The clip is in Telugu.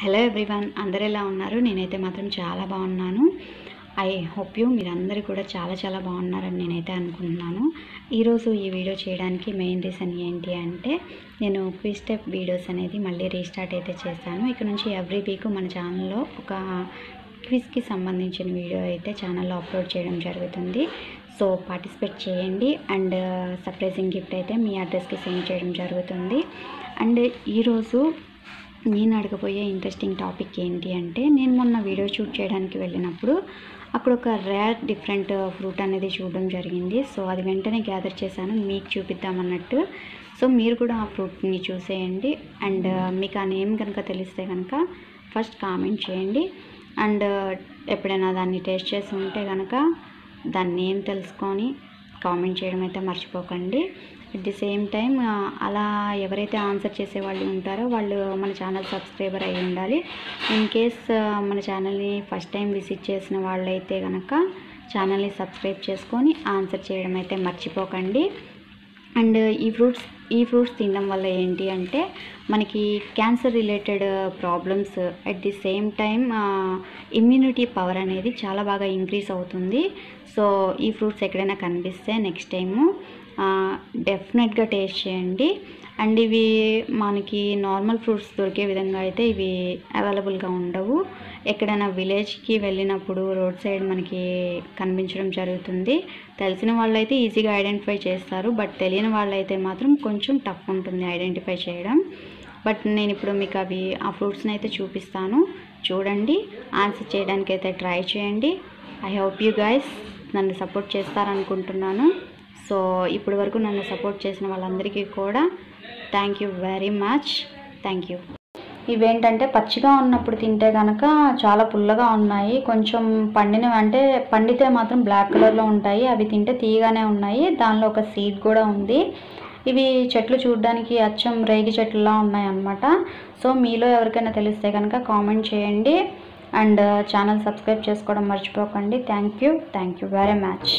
హలో ఎవ్రీవన్, అందరూ ఎలా ఉన్నారు? నేనైతే మాత్రం చాలా బాగున్నాను. ఐ హోప్ యూ మీరందరూ కూడా చాలా బాగున్నారని నేనైతే అనుకుంటున్నాను. ఈరోజు ఈ వీడియో చేయడానికి మెయిన్ రీజన్ ఏంటి అంటే, నేను క్విజ్ స్టెప్ వీడియోస్ అనేది మళ్ళీ రీస్టార్ట్ అయితే చేశాను. ఇక నుంచి ఎవ్రీ వీక్ మన ఛానల్లో ఒక క్విజ్కి సంబంధించిన వీడియో అయితే ఛానల్లో అప్లోడ్ చేయడం జరుగుతుంది. సో పార్టిసిపేట్ చేయండి అండ్ సర్ప్రైజింగ్ గిఫ్ట్ అయితే మీ అడ్రస్కి సెండ్ చేయడం జరుగుతుంది. అండ్ ఈరోజు నేను అడగబోయే ఇంట్రెస్టింగ్ టాపిక్ ఏంటి అంటే, నేను మొన్న వీడియో షూట్ చేయడానికి వెళ్ళినప్పుడు అక్కడ ఒక రేర్ డిఫరెంట్ ఫ్రూట్ అనేది చూడడం జరిగింది. సో అది వెంటనే గ్యాదర్ చేశాను మీకు చూపిద్దామన్నట్టు. సో మీరు కూడా ఆ ఫ్రూట్ని చూసేయండి అండ్ మీకు ఆ నేమ్ కనుక తెలిస్తే కనుక ఫస్ట్ కామెంట్ చేయండి. అండ్ ఎప్పుడైనా దాన్ని టేస్ట్ చేసి ఉంటే కనుక దాన్ని నేమ్ తెలుసుకొని కామెంట్ చేయడం అయితే మర్చిపోకండి. అట్ ది సేమ్ టైం అలా ఎవరైతే ఆన్సర్ చేసే వాళ్ళు ఉంటారో వాళ్ళు మన ఛానల్ సబ్స్క్రైబర్ అయి ఉండాలి. ఇన్ కేస్ మన ఛానల్ని ఫస్ట్ టైం విజిట్ చేసిన వాళ్ళైతే కనుక ఛానల్ని సబ్స్క్రైబ్ చేసుకొని ఆన్సర్ చేయడం అయితే మర్చిపోకండి. అండ్ ఈ ఫ్రూట్స్ తినడం వల్ల ఏంటి అంటే, మనకి cancer related problems at the same time immunity power అనేది చాలా బాగా ఇంక్రీజ్ అవుతుంది. సో ఈ ఫ్రూట్స్ ఎక్కడైనా కనిపిస్తే నెక్స్ట్ టైము డెఫినెట్గా టేస్ట్ చేయండి. అండ్ ఇవి మనకి నార్మల్ ఫ్రూట్స్ దొరికే విధంగా అయితే ఇవి అవైలబుల్గా ఉండవు. ఎక్కడైనా విలేజ్కి వెళ్ళినప్పుడు రోడ్ సైడ్ మనకి కనిపించడం జరుగుతుంది. తెలిసిన వాళ్ళైతే ఈజీగా ఐడెంటిఫై చేస్తారు, బట్ తెలియని వాళ్ళైతే మాత్రం కొంచెం టఫ్ ఉంటుంది ఐడెంటిఫై చేయడం. బట్ నేను ఇప్పుడు మీకు ఆ ఫ్రూట్స్ని అయితే చూపిస్తాను, చూడండి, ఆన్సర్ చేయడానికి అయితే ట్రై చేయండి. ఐ హోప్ యూ గైస్ నన్ను సపోర్ట్ చేస్తారనుకుంటున్నాను. సో ఇప్పటి వరకు నన్ను సపోర్ట్ చేసిన వాళ్ళందరికీ కూడా thank you very much. Thank you. ఇవేంటంటే పచ్చిగా ఉన్నప్పుడు తింటే కనుక చాలా పుల్లగా ఉన్నాయి. కొంచెం పండినవి అంటే పండితే మాత్రం బ్లాక్ కలర్లో ఉంటాయి. అవి తింటే తీయగానే ఉన్నాయి. దానిలో ఒక సీడ్ కూడా ఉంది. ఇవి చెట్లు చూడడానికి అచ్చం రేగి చెట్లులా ఉన్నాయి అన్నమాట. సో మీలో ఎవరికైనా తెలిస్తే కనుక కామెంట్ చేయండి అండ్ ఛానల్ సబ్స్క్రైబ్ చేసుకోవడం మర్చిపోకండి. Thank you very much.